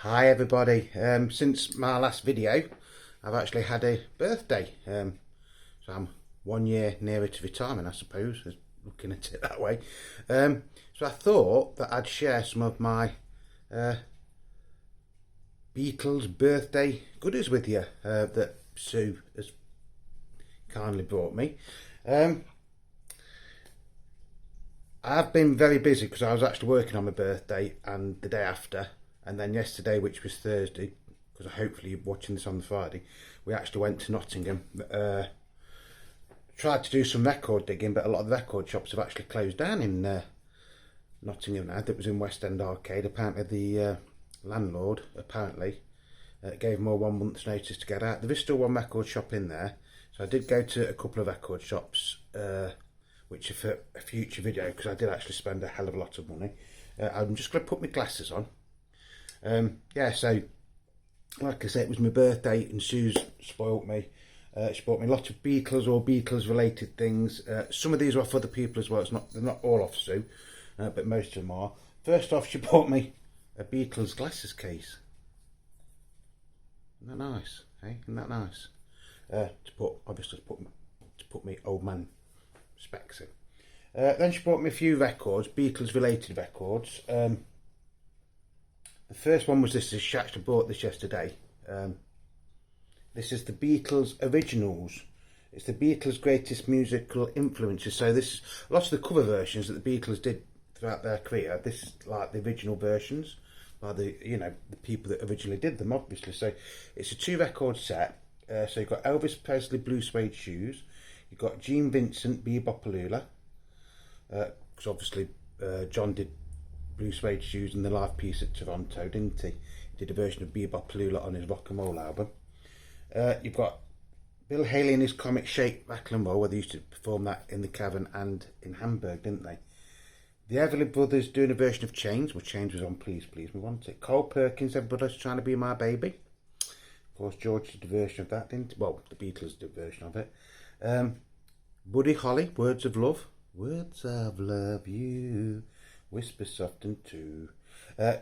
Hi everybody. Since my last video, I've actually had a birthday. So I'm 1 year nearer to retirement, I suppose, looking at it that way. So I thought that I'd share some of my Beatles birthday goodies with you that Sue has kindly brought me. I've been very busy because I was actually working on my birthday and the day after, and then yesterday, which was Thursday, because hopefully you're watching this on the Friday, we actually went to Nottingham. Tried to do some record digging, but a lot of the record shops have actually closed down in Nottingham now. That was in West End Arcade. Apparently the landlord gave them all 1 month's notice to get out. There is still one record shop in there, so I did go to a couple of record shops, which are for a future video, because I did actually spend a hell of a lot of money. I'm just going to put my glasses on. So like I said, it was my birthday and Sue's spoilt me. She bought me a lot of Beatles or Beatles related things. Some of these are for other people as well. They're not all off Sue, but most of them are. First off, she bought me a Beatles glasses case. Isn't that nice? Hey, isn't that nice? To put me old man specs in. Then she bought me a few records, Beatles related records. The first one was this. She actually bought this yesterday. This is the Beatles Originals. It's the Beatles' greatest musical influences. So this is lots of the cover versions that the Beatles did throughout their career. This is like the original versions by the people that originally did them, obviously. So it's a 2-record set. So you've got Elvis Presley Blue Suede Shoes. You've got Gene Vincent Bebopaloola. Because obviously John did Blue Suede Shoes in the live piece at Toronto, didn't he? He did a version of Bebopaloola on his Rock and Roll album. You've got Bill Haley and his comic Shake, Rattle and Roll, where they used to perform that in the Cavern and in Hamburg, didn't they? The Everly Brothers doing a version of Chains. Well, Chains was on Please Please Me, wasn't it? Cole Perkins, Everybody's Trying to Be My Baby. Of course, George did a version of that, didn't he? Well, the Beatles did a version of it. Buddy Holly, Words of Love. Words of love you whisper soft and true.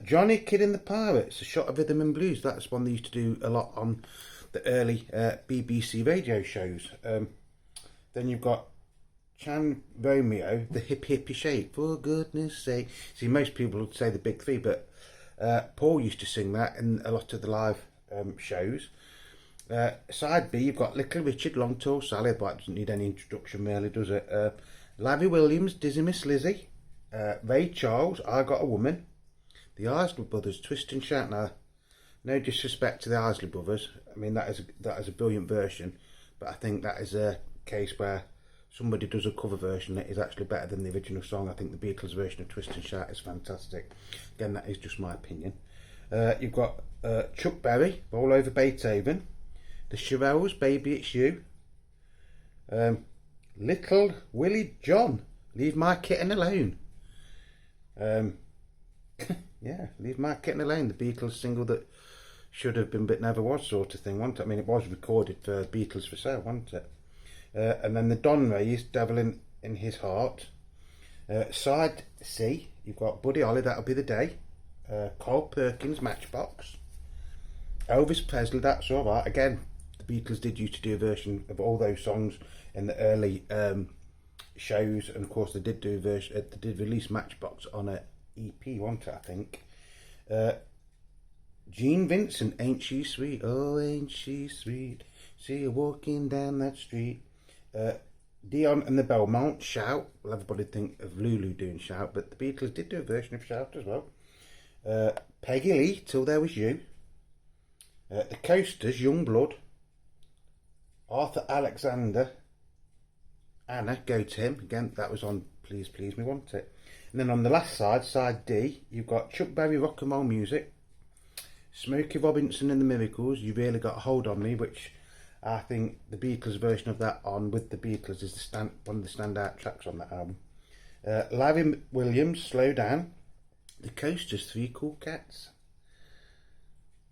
Johnny Kid and the Pirates, A Shot of Rhythm and Blues. That's one they used to do a lot on the early BBC radio shows. Then you've got Chan Romeo, The Hippie Hippie Shake, For Goodness Sake. See, most people would say the Big Three, but Paul used to sing that in a lot of the live shows. Side B, you've got Little Richard, Long Tall Sally. That doesn't need any introduction really, does it? Larry Williams, Dizzy Miss Lizzie. Ray Charles, I Got a Woman. The Isley Brothers, Twist and Shout. Now, no disrespect to the Isley Brothers. I mean, that is a brilliant version, but I think that is a case where somebody does a cover version that is actually better than the original song. I think the Beatles version of Twist and Shout is fantastic. Again, that is just my opinion. You've got Chuck Berry, All Over Beethoven. The Shirelles, Baby It's You. Little Willie John, Leave My Kitten Alone. Yeah, Leave My Kitten Alone, the Beatles single that should have been but never was, sort of thing, wasn't it? I mean, it was recorded for Beatles for Sale, wasn't it? And then the Don Rays, Devil in His Heart. Side C, you've got Buddy Holly, That'll Be the Day. Carl Perkins, Matchbox. Elvis Presley, That's Alright. Again, the Beatles did used to do a version of all those songs in the early shows, and of course they did do a version. They did release Matchbox on a EP, wasn't it? I think. Gene Vincent, Ain't She Sweet? Oh, ain't she sweet? See her walking down that street. Dion and the Belmont, Shout. Well, everybody think of Lulu doing Shout, but the Beatles did do a version of Shout as well. Peggy Lee, Till There Was You. The Coasters, Young Blood. Arthur Alexander, Anna, Go to Him. Again, that was on Please Please Me, wasn't it? And then on the last side, side D, you've got Chuck Berry, Rock and Roll Music. Smokey Robinson and the Miracles, You Really Got a Hold on Me, which I think the Beatles version of that on With the Beatles is one of the standout tracks on that album. Larry Williams, Slow Down. The Coasters, Three Cool Cats.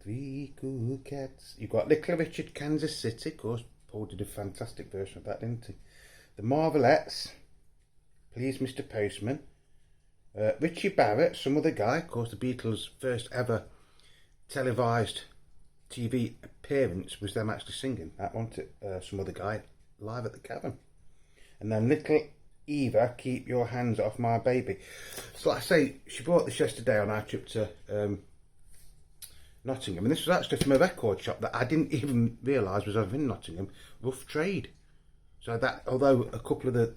Three Cool Cats. You've got Little Richard, Kansas City. Of course, Paul did a fantastic version of that, didn't he? The Marvelettes, Please Mr. Postman. Richie Barrett, Some Other Guy. Of course, the Beatles' first ever televised TV appearance was them actually singing that, wasn't it? Some other guy live at the Cavern. And then Little Eva, Keep Your Hands Off My Baby. So like I say, she bought this yesterday on our trip to Nottingham, and this was actually from a record shop that I didn't even realise was over in Nottingham, Rough Trade. So that, although a couple of the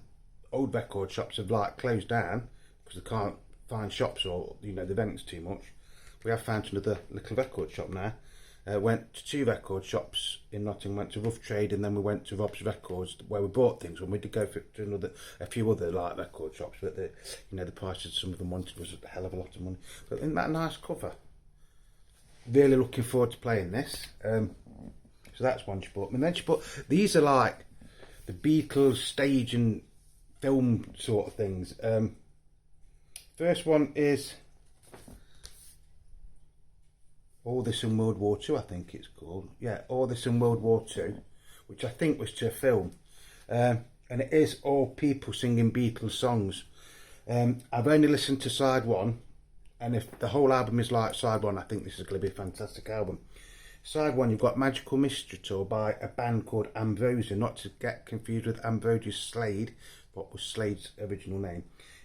old record shops have like closed down because they can't find shops, or you know, the rent's too much, we have found another little record shop now. Went to 2 record shops in Nottingham, went to Rough Trade, and then we went to Rob's Records where we bought things. When we did go to a few other like record shops, but the prices some of them wanted was a hell of a lot of money. But isn't that a nice cover? Really looking forward to playing this. So that's one she bought. And then she bought, these are like the Beatles stage and film sort of things. First one is All This in World War II, I think it's called. Yeah, All This in World War II, which I think was to a film. And it is all people singing Beatles songs. I've only listened to side 1, and if the whole album is like side 1, I think this is going to be a fantastic album. Side 1, you've got Magical Mystery Tour by a band called Ambrosia, not to get confused with Ambrosius Slade, what was Slade's original name.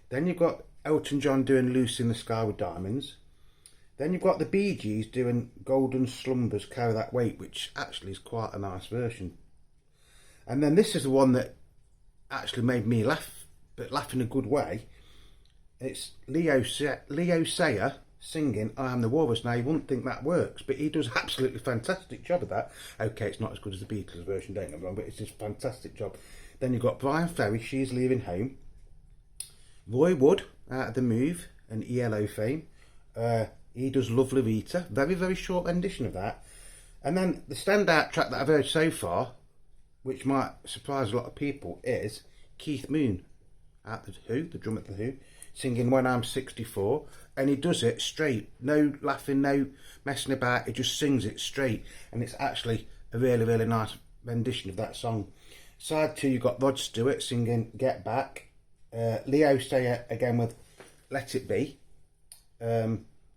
Then you've got Elton John doing Lucy in the Sky with Diamonds. Then you've got the Bee Gees doing Golden Slumbers Carry That Weight, which actually is quite a nice version. And then this is the one that actually made me laugh, but laugh in a good way. It's Leo Sayer singing I Am the Walrus. Now, you wouldn't think that works, but he does an absolutely fantastic job of that. Okay, it's not as good as the Beatles version, don't get me wrong, but it's just a fantastic job. Then you've got Brian Ferry, She's Leaving Home. Roy Wood, Out of the Move, and ELO fame. He does Lovely Rita, very, very short rendition of that. And then the standout track that I've heard so far, which might surprise a lot of people, is Keith Moon, at the Who, the drummer at the Who, singing When I'm 64. And he does it straight, no laughing, no messing about, he just sings it straight. And it's actually a really, really nice rendition of that song. Side 2, you've got Rod Stewart singing Get Back. Leo Sayer again with Let It Be.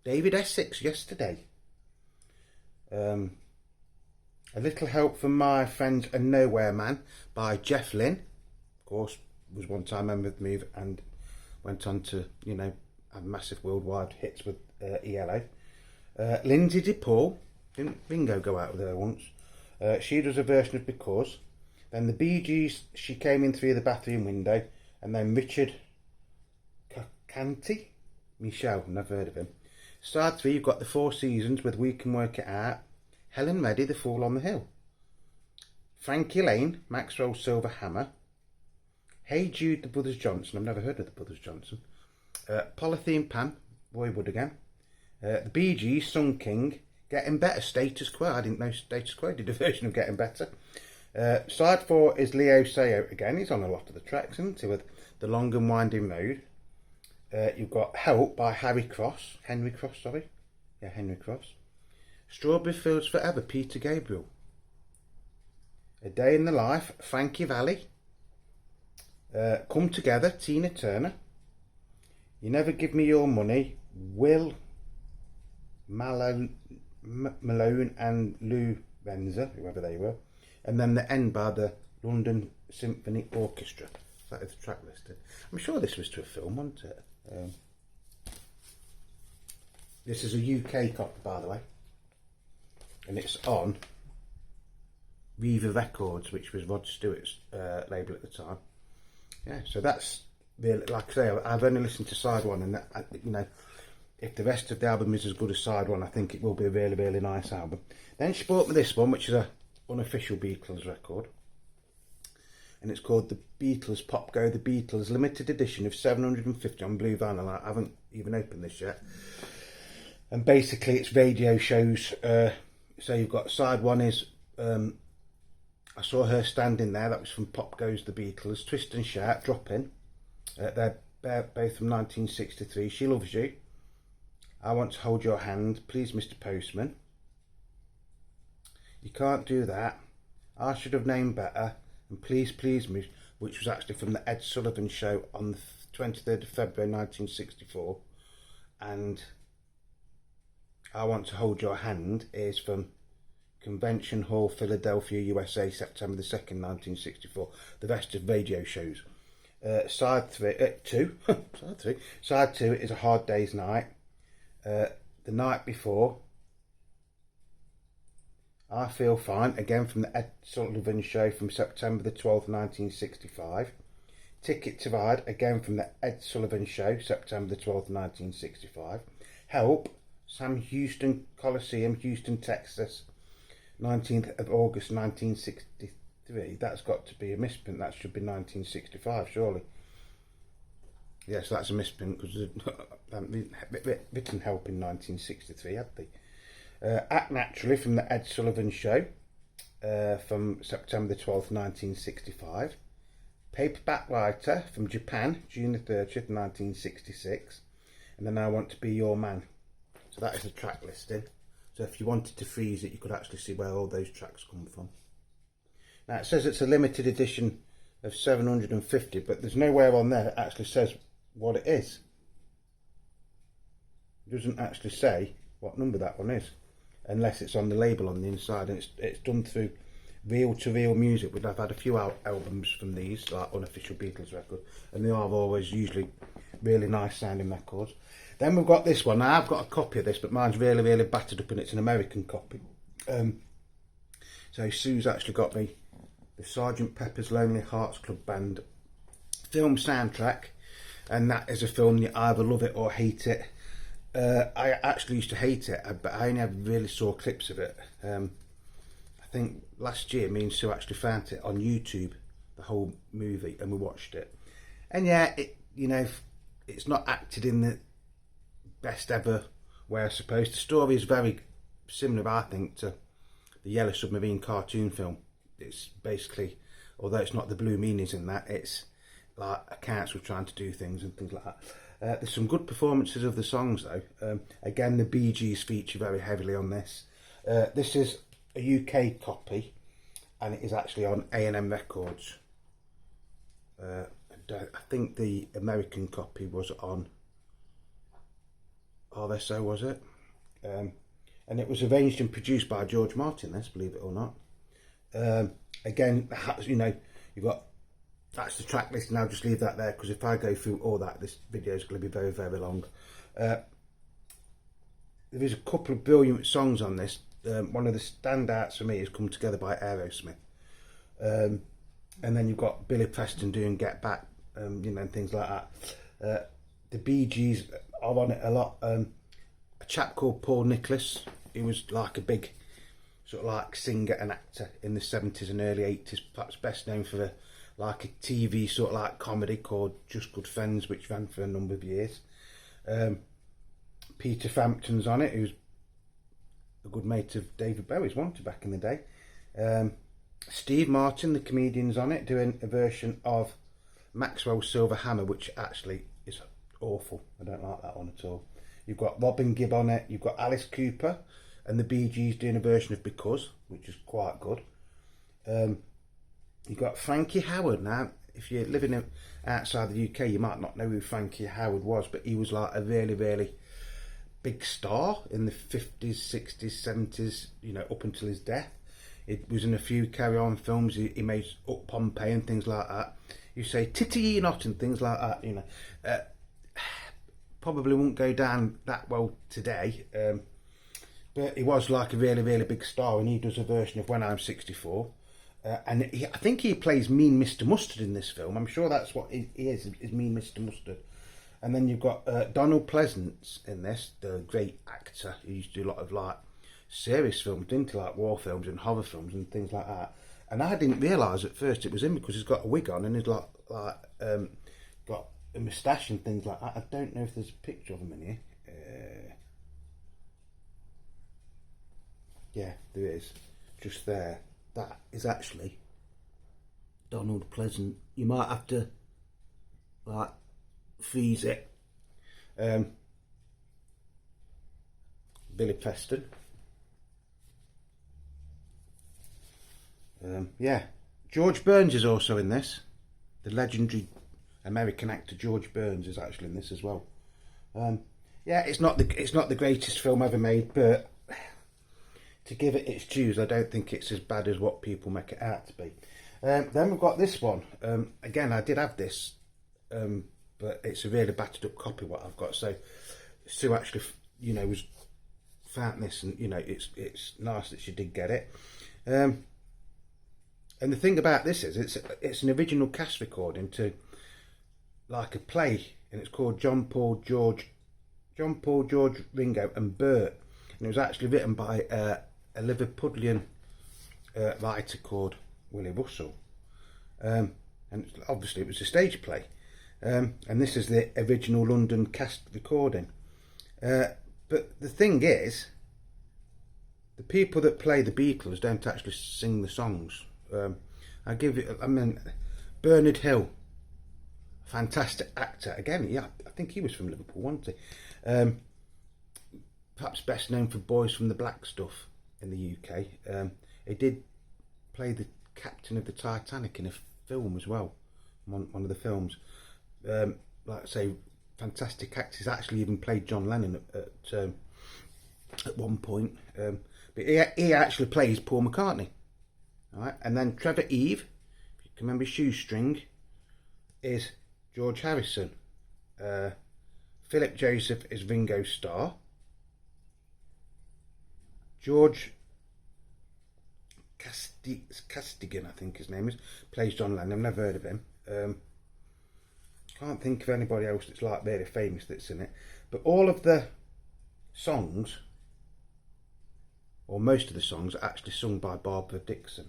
David Essex, Yesterday. A Little Help from My Friends and Nowhere Man by Jeff Lynne. Of course, was one time member of the Move and went on to, you know, have massive worldwide hits with ELO. Lindsay DePaul, didn't Ringo go out with her once? She does a version of Because. Then the Bee Gees, She Came In Through the Bathroom Window. And then Richard Canty, Michelle, never heard of him. Side 3, you've got the Four Seasons with We Can Work It Out. Helen Reddy, The Fall on the Hill. Frankie Lane, Maxwell Silver Hammer. Hey Jude, The Brothers Johnson, I've never heard of The Brothers Johnson. Polythene Pan, Roy Wood again. The Bee Gees, Sun King, Getting Better, Status Quo. I didn't know Status Quo did a version of Getting Better. Side 4 is Leo Sayer again. He's on a lot of the tracks, isn't he, with The Long and Winding Road. You've got Help by Henry Cross. Henry Cross. Strawberry Fields Forever, Peter Gabriel. A Day in the Life, Frankie Valli. Come Together, Tina Turner. You Never Give Me Your Money, Will Malone and Lou Benza, whoever they were. And then The End by the London Symphony Orchestra. That is the track listed. I'm sure this was to a film, wasn't it? This is a UK copy, by the way. And it's on Riva Records, which was Rod Stewart's label at the time. Yeah, so that's really, like I say, I've only listened to side 1, and that, you know, if the rest of the album is as good as side 1, I think it will be a really, really nice album. Then she bought me this one, which is a unofficial Beatles record, and it's called The Beatles Pop Go The Beatles limited edition of 750 on blue vinyl. I haven't even opened this yet, and basically it's radio shows. So you've got side 1 is I Saw Her Standing There, that was from Pop Goes The Beatles. Twist and Shout, Drop In, they're both from 1963. She Loves You, I Want to Hold Your Hand, Please Mr Postman, You Can't Do That, I Should Have Known Better, and Please Please Me, which was actually from the Ed Sullivan Show on the 23rd of February 1964. And I Want to Hold Your Hand is from Convention Hall, Philadelphia, USA, September the 2nd, 1964. The rest of radio shows. Side 2 Side 2 is A Hard Day's Night. The Night Before, I Feel Fine, again from the Ed Sullivan Show from September the 12th, 1965. Ticket to Ride, again from the Ed Sullivan Show, September the 12th, 1965. Help, Sam Houston Coliseum, Houston, Texas, 19th of August, 1963. That's got to be a misprint. That should be 1965, surely. Yes, that's a misprint because they haven't written Help in 1963, had they? Act Naturally from the Ed Sullivan Show from September the 12th, 1965. Paperback Writer from Japan, June the 30th, 1966. And then I Want to Be Your Man. So that is the track listing. So if you wanted to freeze it, you could actually see where all those tracks come from. Now it says it's a limited edition of 750, but there's nowhere on there that actually says what it is. It doesn't actually say what number that one is, unless it's on the label on the inside, and it's done through reel-to-reel music. I've had a few albums from these, like unofficial Beatles record, and they are always usually really nice sounding records. Then we've got this one. Now I've got a copy of this, but mine's really, really battered up, and it's an American copy. So Sue's actually got me the Sgt. Pepper's Lonely Hearts Club Band film soundtrack, and that is a film you either love it or hate it. I actually used to hate it, but I only ever really saw clips of it. I think last year me and Sue actually found it on YouTube, the whole movie, and we watched it. And yeah, it's not acted in the best ever way, I suppose. The story is very similar, I think, to the Yellow Submarine cartoon film. It's basically, although it's not the blue meanies in that, it's like a council trying to do things and things like that. There's some good performances of the songs though. Again, the Bee Gees feature very heavily on this. This is a UK copy, and it is actually on A&M Records. I think the American copy was on RSO, was it? And it was arranged and produced by George Martin, this, believe it or not. Again, you've got, that's the track list, and I'll just leave that there, because if I go through all that, this video is going to be very, very long. There is a couple of brilliant songs on this. One of the standouts for me is Come Together by Aerosmith. And then you've got Billy Preston doing Get Back, and things like that. The Bee Gees are on it a lot. A chap called Paul Nicholas, he was like a big sort of like singer and actor in the 70s and early 80s, perhaps best known for a TV sort of like comedy called Just Good Friends, which ran for a number of years. Peter Frampton's on it, who's a good mate of David Bowie's, wasn't he, back in the day. Steve Martin, the comedian's on it, doing a version of Maxwell's Silver Hammer, which actually is awful. I don't like that one at all. You've got Robin Gibb on it, you've got Alice Cooper and the Bee Gees doing a version of Because, which is quite good. You've got Frankie Howard. Now, if you're living outside the UK, you might not know who Frankie Howard was, but he was like a really, really big star in the 50s, 60s, 70s, up until his death. It was in a few Carry On films. He made Up Pompeii and things like that. You say Titty Ye Not and things like that, probably won't go down that well today, but he was like a really, really big star, and he does a version of When I'm 64. And I think he plays Mean Mr. Mustard in this film. I'm sure that's what he is Mean Mr. Mustard. And then you've got Donald Pleasance in this, the great actor. He used to do a lot of like serious films, didn't he? Like war films and horror films and things like that. And I didn't realise at first it was him, because he's got a wig on and he's got a moustache and things like that. I don't know if there's a picture of him in here. Yeah, there is. Just there. That is actually Donald Pleasant. You might have to freeze it. Billy Preston. Yeah, George Burns is also in this. The legendary American actor George Burns is actually in this as well. Yeah, it's not the greatest film ever made, but to give it its dues, I don't think it's as bad as what people make it out to be. Then we've got this one. Again, I did have this, but it's a really battered up copy what I've got. So Sue actually, was found this, and it's nice that she did get it. And the thing about this is, it's an original cast recording to like a play, and it's called John, Paul, George, Ringo, and Bert. And it was actually written by a Liverpudlian writer called Willie Russell, and obviously it was a stage play, and this is the original London cast recording. But the thing is, the people that play the Beatles don't actually sing the songs. Bernard Hill, fantastic actor. Again, yeah, I think he was from Liverpool, wasn't he? Perhaps best known for Boys from the Black Stuff in the UK. He did play the captain of the Titanic in a film as well, one of the films. Like I say, fantastic actor. He's actually even played John Lennon at one point. But he actually plays Paul McCartney. All right, and then Trevor Eve, if you can remember Shoestring, is George Harrison. Philip Joseph is Ringo Starr. George Castigan, I think his name is, plays John Lennon. I've never heard of him. Can't think of anybody else that's like really famous that's in it. But all of the songs, or most of the songs, are actually sung by Barbara Dickson.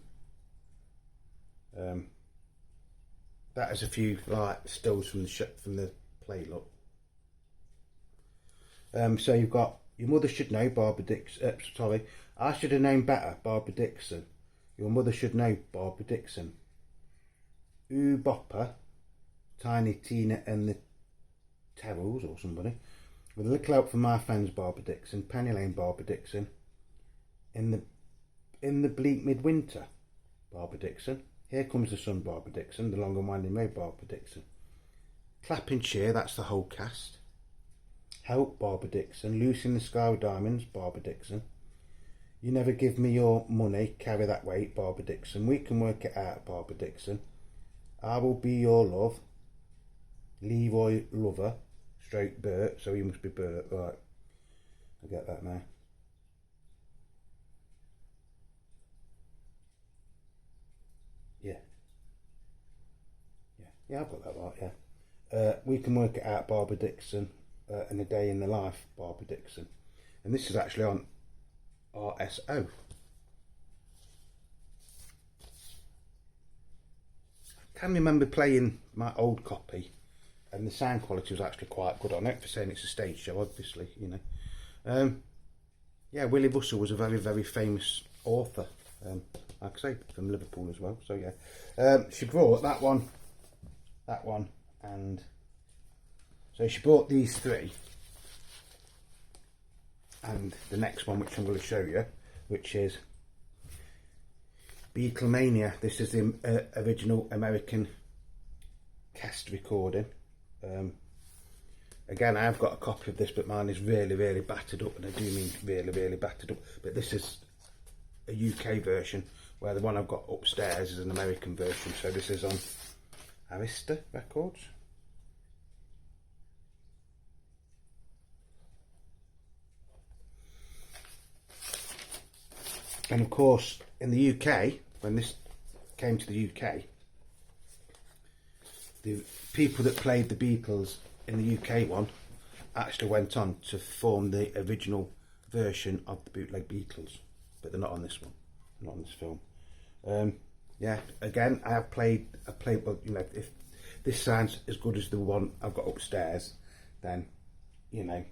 That is a few like stills from the play. Look. So you've got Your Mother Should Know, Barbara Dickson. Sorry, I Should Have Known Better, Barbara Dickson. Your Mother Should Know, Barbara Dickson. Ooh Bopper, Tiny Tina and the Terrells or somebody. With a Little Help from My Friends, Barbara Dickson. Penny Lane, Barbara Dickson. In the Bleak Midwinter, Barbara Dickson. Here Comes the Sun, Barbara Dickson. The Long and Winding Road, Barbara Dickson. Clap and Cheer, that's the whole cast. Help, Barbara Dickson. Loose in the Sky with Diamonds, Barbara Dickson. You Never Give Me Your Money, Carry That Weight, Barbara Dickson. We Can Work It Out, Barbara Dickson. I Will Be Your Love, Leroy Lover, stroke Bert, so he must be Bert, right. I get that now. Yeah, I've got that right, yeah. We Can Work It Out, Barbara Dickson. And A Day in the Life, Barbara Dickson. And this is actually on RSO. I can remember playing my old copy, and the sound quality was actually quite good on it, for saying it's a stage show, obviously, Yeah, Willie Russell was a very, very famous author, like I say, from Liverpool as well, so yeah. She brought that one, and so she bought these three, and the next one, which I'm going to show you, which is Beatlemania. This is the original American cast recording. Again, I've got a copy of this, but mine is really, really battered up, and I do mean really, really battered up. But this is a UK version, where the one I've got upstairs is an American version. So this is on Arista Records. And of course, in the UK, when this came to the UK, the people that played the Beatles in the UK one actually went on to form the original version of the bootleg Beatles, but they're not on this one, not on this film. Yeah, again, I played, well, if this sounds as good as the one I've got upstairs, then, it'll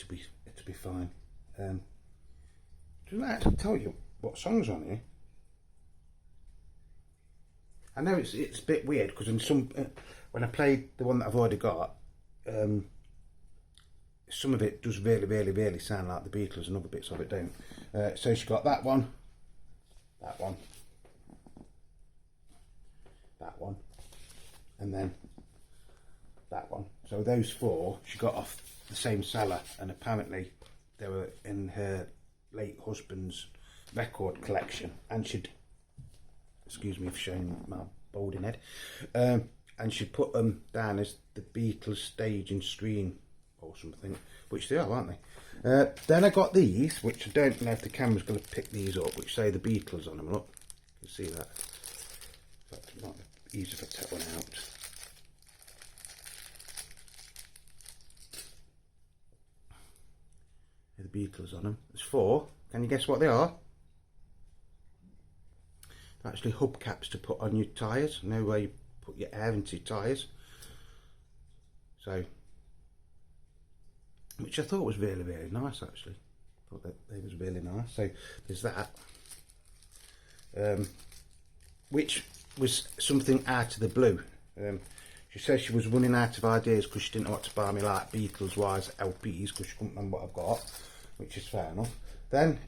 be fine. Doesn't actually tell you what songs are on here. I know it's a bit weird, because in when I played the one that I've already got, some of it does really, really, really sound like the Beatles, and other bits of it don't. So she got that one, that one, that one, and then that one. So those four she got off the same seller, and apparently they were in her late husband's record collection, and she'd, excuse me for showing my balding head, and she'd put them down as the Beatles stage and screen or something, which they are, aren't they? Then I got these, which I don't know if the camera's going to pick these up, which say the Beatles on them. Look, you can see that. In fact, it might be easier if I take one out. The Beatles on them. There's 4. Can you guess what they are? They're actually hubcaps to put on your tyres. No way you put your air into your tyres. So, which I thought was really, really nice actually. I thought that they was really nice. So there's that. Which was something out of the blue. She says she was running out of ideas because she didn't know what to buy me, like Beatles wise LPs, because she couldn't remember what I've got, which is fair enough. Then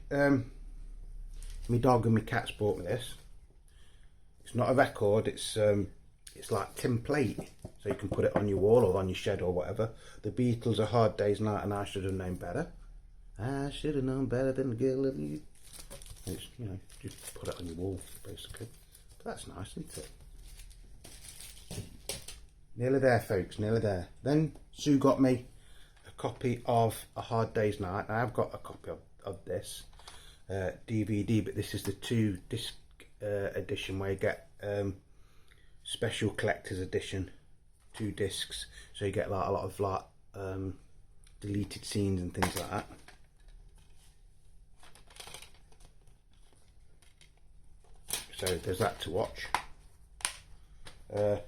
my dog and my cats bought me this. It's not a record, it's like tin plate, so you can put it on your wall or on your shed or whatever. The Beatles, A Hard Day's Night, and I Should Have Known Better. I should have known better than the girl of you. It's, you know, just put it on your wall basically. But that's nice, isn't it? Nearly there, folks, nearly there. Then Sue got me a copy of A Hard Day's Night. Now, I've got a copy of this DVD, but this is the 2-disc edition where you get special collector's edition, 2 discs, so you get like a lot of like deleted scenes and things like that. So there's that to watch.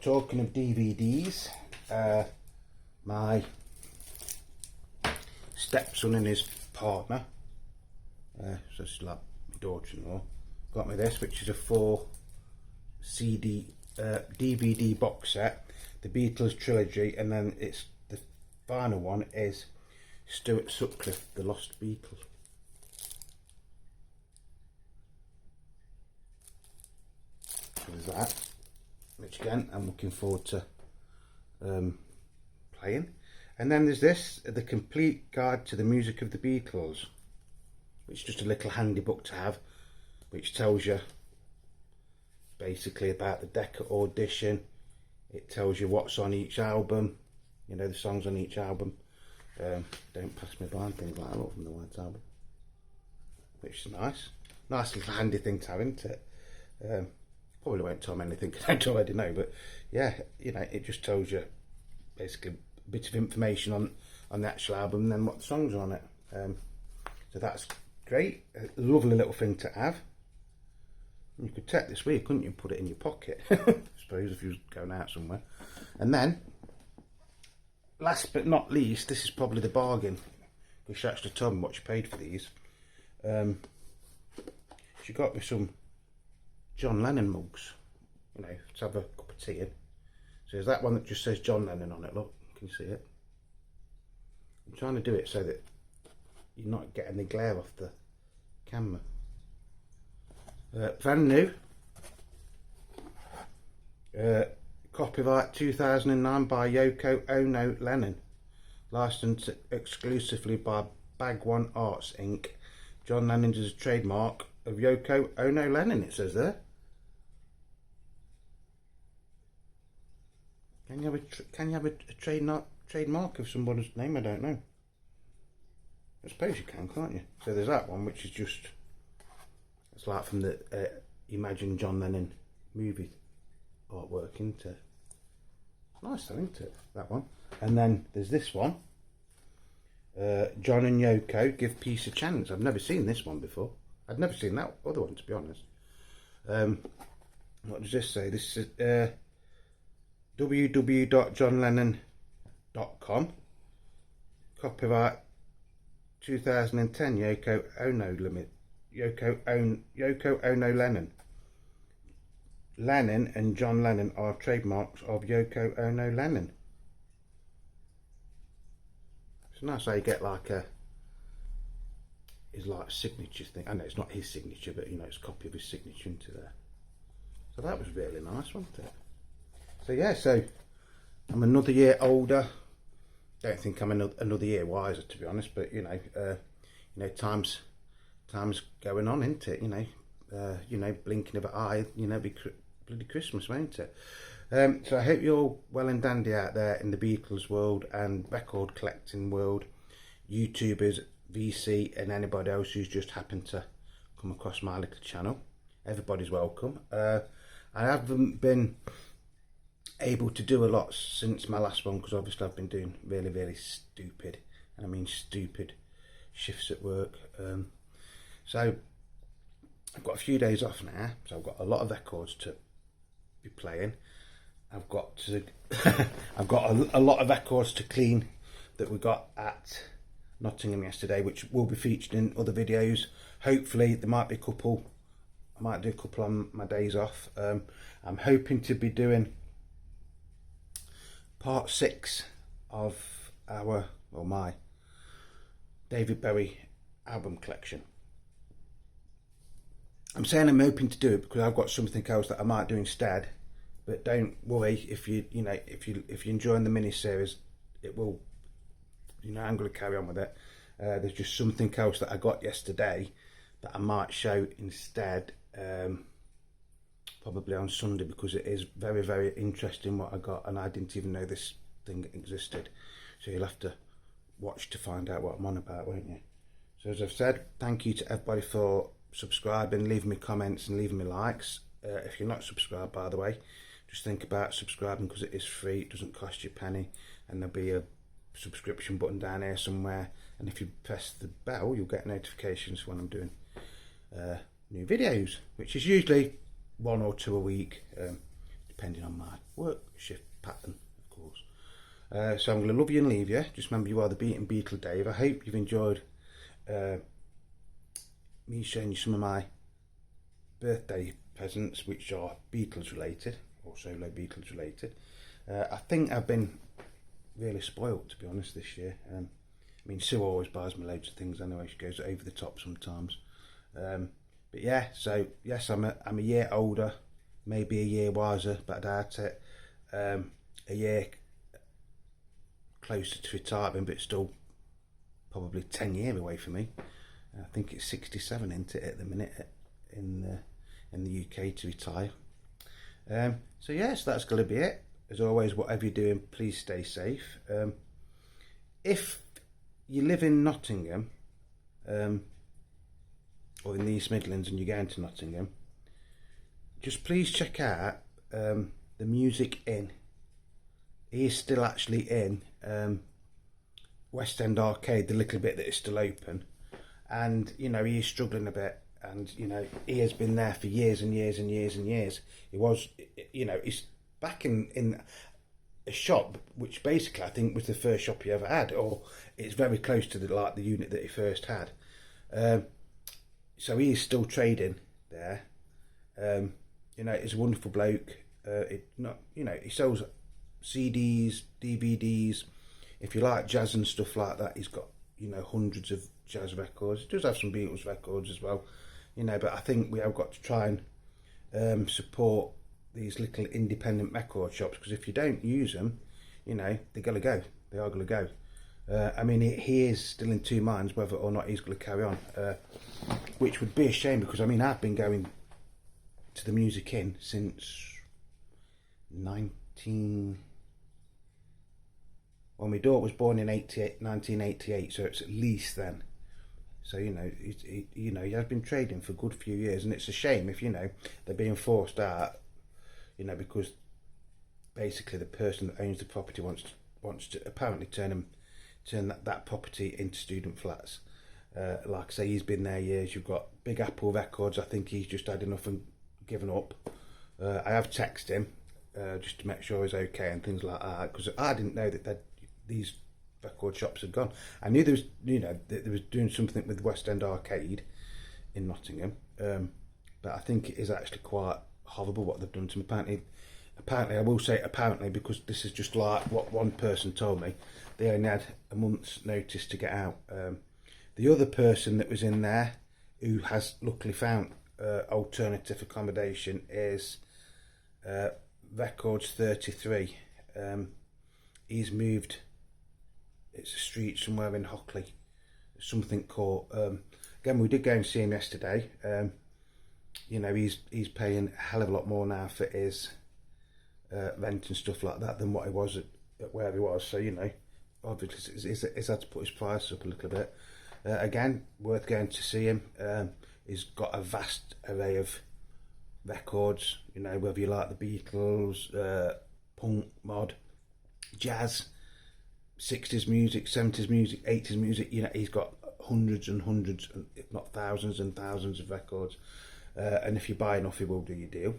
Talking of DVDs, my stepson and his partner, so it's like my daughter-in-law, got me this, which is a 4 CD DVD box set, the Beatles trilogy, and then it's the final one is Stuart Sutcliffe, The Lost Beatles. There's that, which again I'm looking forward to playing. And then there's this, The Complete Guide to the Music of the Beatles, which is just a little handy book to have, which tells you basically about the Decca audition. It tells you what's on each album, you know, the songs on each album. Don't Pass Me By and things like that, from the White Album, which is nice. Nice little handy thing to have, isn't it? Probably won't tell me anything I don't already know, but yeah, you know, it just tells you basically a bit of information on the actual album and then what the songs are on it. So that's great, a lovely little thing to have. You could take this with you, couldn't you, and put it in your pocket, I suppose, if you was going out somewhere. And then, last but not least, this is probably the bargain, because she actually told me what she paid for these. She got me some John Lennon mugs, you know, to have a cup of tea in. So there's that one that just says John Lennon on it, look, can you see it? I'm trying to do it so that you're not getting the glare off the camera. Brand new. Copyright 2009 by Yoko Ono Lennon. Licensed exclusively by Bag One Arts Inc. John Lennon's is a trademark of Yoko Ono Lennon, it says there. Can you have a trademark of somebody's name? I don't know. I suppose you can, can't you? So there's that one, which is just, it's like from the Imagine John Lennon movie artwork, isn't it? Nice though, isn't it? That one. And then there's this one. John and Yoko Give Peace a Chance. I've never seen this one before. I'd never seen that other one, to be honest. What does this say? This is www.johnlennon.com. Copyright 2010 Yoko Ono Limit. Yoko Ono Lennon. Lennon and John Lennon are trademarks of Yoko Ono Lennon. It's nice how you get like his like signature thing. I know it's not his signature, but you know, it's a copy of his signature into there. So that was really nice, wasn't it? So yeah, so I'm another year older. don't think I'm another year wiser, to be honest. But time's going on, isn't it? Blinking of an eye, be bloody Christmas, won't it? So I hope you're all well and dandy out there in the Beatles world and record collecting world, YouTubers, VC, and anybody else who's just happened to come across my little channel. Everybody's welcome. I haven't been able to do a lot since my last one because obviously I've been doing really, really stupid, and I mean stupid, shifts at work. So I've got a few days off now, so I've got a lot of records to be playing. I've got a lot of records to clean that we got at Nottingham yesterday, which will be featured in other videos. Hopefully there might be a couple. I might do a couple on my days off. I'm hoping to be doing part 6 of my David Bowie album collection. I'm saying I'm hoping to do it because I've got something else that I might do instead. But don't worry if you're enjoying the mini series, it will. I'm going to carry on with it. There's just something else that I got yesterday that I might show instead, probably on Sunday, because it is very, very interesting what I got, and I didn't even know this thing existed. So you'll have to watch to find out what I'm on about, won't you? So as I've said, thank you to everybody for subscribing, leaving me comments and leaving me likes. If you're not subscribed, by the way, just think about subscribing because it is free. It doesn't cost you a penny, and there'll be a subscription button down here somewhere, and if you press the bell you'll get notifications when I'm doing new videos, which is usually 1 or 2 a week, depending on my work shift pattern, of course. So I'm going to love you and leave you. Just remember, you are the Beatle Dave. I hope you've enjoyed me showing you some of my birthday presents, which are Beatles related, or solo Beatles related. I think I've been really spoilt, to be honest, this year. I mean, Sue always buys me loads of things anyway. She goes over the top sometimes. But yeah, so yes, I'm a year older, maybe a year wiser, but I doubt it. A year closer to retirement, but still probably 10 years away from me. I think it's 67, isn't it, at the minute in the UK to retire. So yes, that's going to be it. As always, whatever you're doing, please stay safe. If you live in Nottingham, or in the East Midlands, and you're going to Nottingham, just please check out the Music Inn. He is still actually in West End Arcade, the little bit that is still open, and he is struggling a bit. And he has been there for years and years and years and years. He was, he's back in a shop which basically I think was the first shop he ever had, or it's very close to the unit that he first had. So he is still trading there. He's a wonderful bloke. He sells CDs, DVDs. If you like jazz and stuff like that, he's got hundreds of jazz records. He does have some Beatles records as well. But I think we have got to try and support these little independent record shops, because if you don't use them, they're going to go. They are going to go. I mean, he is still in two minds whether or not he's going to carry on, which would be a shame, because I mean, I've been going to the Music Inn since my daughter was born in 1988, so it's at least then. So he has been trading for a good few years, and it's a shame if they're being forced out, because basically the person that owns the property wants to apparently turn that property into student flats. Like I say, he's been there years. You've got Big Apple Records. I think he's just had enough and given up. I have texted him just to make sure he's okay and things like that, because I didn't know that these record shops had gone. I knew there was, there was doing something with West End Arcade in Nottingham, but I think it is actually quite horrible what they've done to him. Apparently, I will say apparently, because this is just like what one person told me. They only had a month's notice to get out. The other person that was in there, who has luckily found alternative accommodation, is Records 33. He's moved it's a street somewhere in Hockley, something called. Again, we did go and see him yesterday. You know, he's paying a hell of a lot more now for his rent and stuff like that than what he was at where he was. So, you know, obviously he's had to put his price up a little bit. Again, worth going to see him. He's got a vast array of records, you know, whether you like the Beatles, punk, mod, jazz, 60s music, 70s music, 80s music. You know, he's got hundreds and hundreds, if not thousands and thousands of records. And if you buy enough, he will do your deal.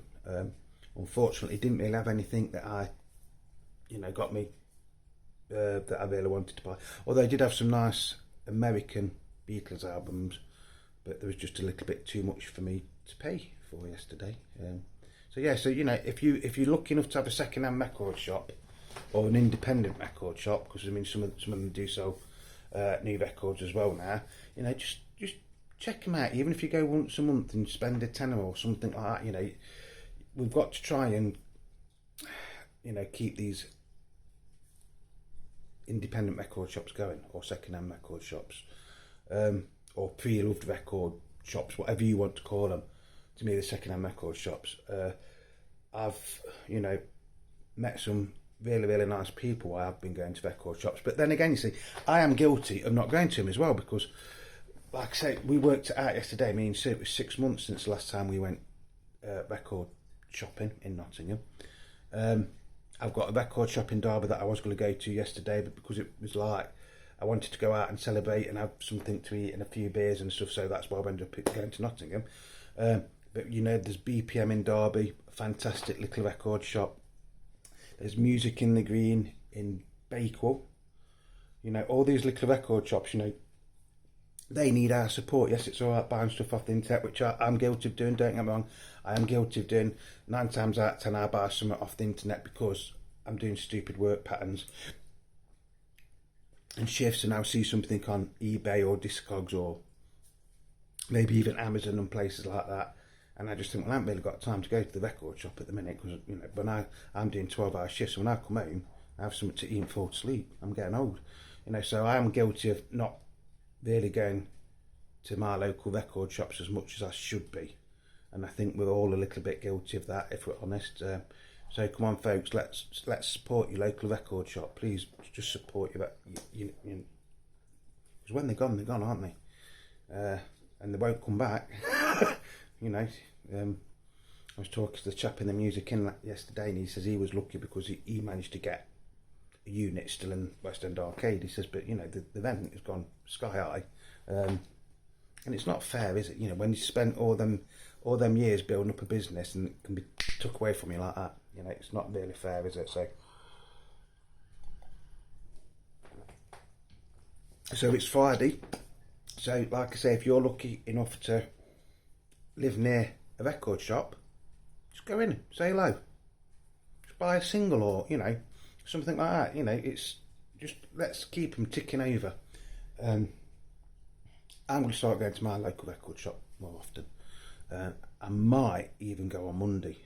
Unfortunately, he didn't really have anything that got me, that I really wanted to buy. Although he did have some nice American Beatles albums, but there was just a little bit too much for me to pay for yesterday. So yeah, so you know, if you're lucky enough to have a second-hand record shop or an independent record shop, because I mean some of them do sell new records as well now. You know, just check them out. Even if you go once a month and spend a tenner or something like that, you know, we've got to try and, you know, keep these independent record shops going, or second-hand record shops, or pre-loved record shops, whatever you want to call them. To me, the second-hand record shops. I've, you know, met some really, really nice people while I've been going to record shops. But then again, you see, I am guilty of not going to them as well, because, like I say, we worked it out yesterday. Me and Sue, it was 6 months since the last time we went record shopping in Nottingham. I've got a record shop in Derby that I was going to go to yesterday, but because it was like I wanted to go out and celebrate and have something to eat and a few beers and stuff, so that's why I ended up going to Nottingham. But you know, there's BPM in Derby, a fantastic little record shop. There's Music in the Green in Bakewell. You know, all these little record shops, you know, they need our support. Yes, it's all right buying stuff off the internet, which I'm guilty of doing, don't get me wrong. I am guilty of doing. 9 times out of 10 I buy something off the internet because I'm doing stupid work patterns and shifts, and I'll see something on eBay or Discogs or maybe even Amazon and places like that, and I just think, well, I haven't really got time to go to the record shop at the minute, because, you know, when I'm doing 12-hour shifts, when I come home I have something to eat and fall asleep. I'm getting old, you know, so I am guilty of not really going to my local record shops as much as I should be, and I think we're all a little bit guilty of that, if we're honest. So come on, folks, let's support your local record shop. Please just support because when they're gone, aren't they? And they won't come back. You know, I was talking to the chap in the Music In yesterday, and he says he was lucky because he managed to get a unit still in West End Arcade. He says, but you know, the rent has gone sky high, and it's not fair, is it? You know, when you spend all them years building up a business and it can be took away from you like that. You know, it's not really fair, is it? So it's Friday. So, like I say, if you're lucky enough to live near a record shop, just go in, say hello, just buy a single, or, you know, something like that. You know, it's just, let's keep them ticking over. I'm going to start going to my local record shop more often. I might even go on Monday.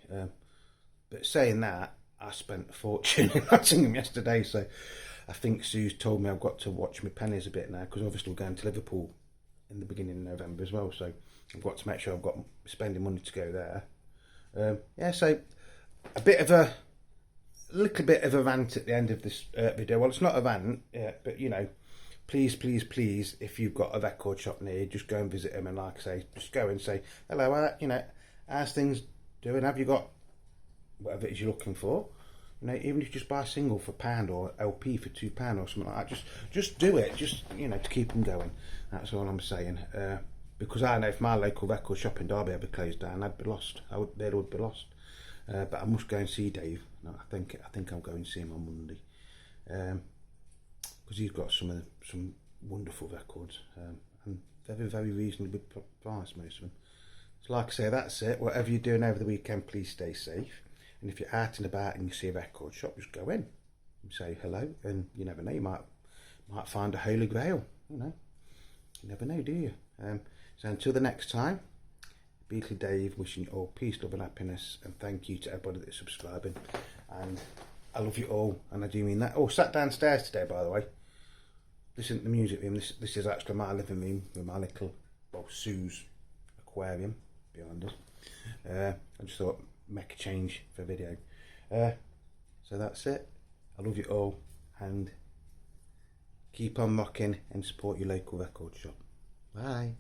But saying that, I spent a fortune in Nottingham yesterday, so I think Sue's told me I've got to watch my pennies a bit now, because obviously we're going to Liverpool in the beginning of November as well, so I've got to make sure I've got spending money to go there. Yeah, so a little bit of a rant at the end of this video. Well, it's not a rant, but you know, please, if you've got a record shop near you, just go and visit them, and like I say, just go and say hello. You know, how's things doing? Have you got whatever it is you're looking for? You know, even if you just buy a single for £1 or LP for £2 or something like that, just do it. Just, you know, to keep them going. That's all I'm saying. Because I know if my local record shop in Derby ever closed down, I'd be lost. They would be lost. But I must go and see Dave. No, I think I'll go and see him on Monday, because he's got some wonderful records, and very, very reasonably priced, most of them. So like I say, that's it. Whatever you're doing over the weekend, please stay safe. And if you're out and about and you see a record shop, just go in and say hello. And you never know, you might find a holy grail. You know, you never know, do you? So until the next time, Beatle Dave wishing you all peace, love and happiness, and thank you to everybody that's subscribing. And I love you all, and I do mean that. Oh, sat downstairs today, by the way. this isn't the music room. This is actually my living room with my little, well, Sue's aquarium behind us. I just thought make a change for a video. So that's it. I love you all, and keep on rocking and support your local record shop. Bye.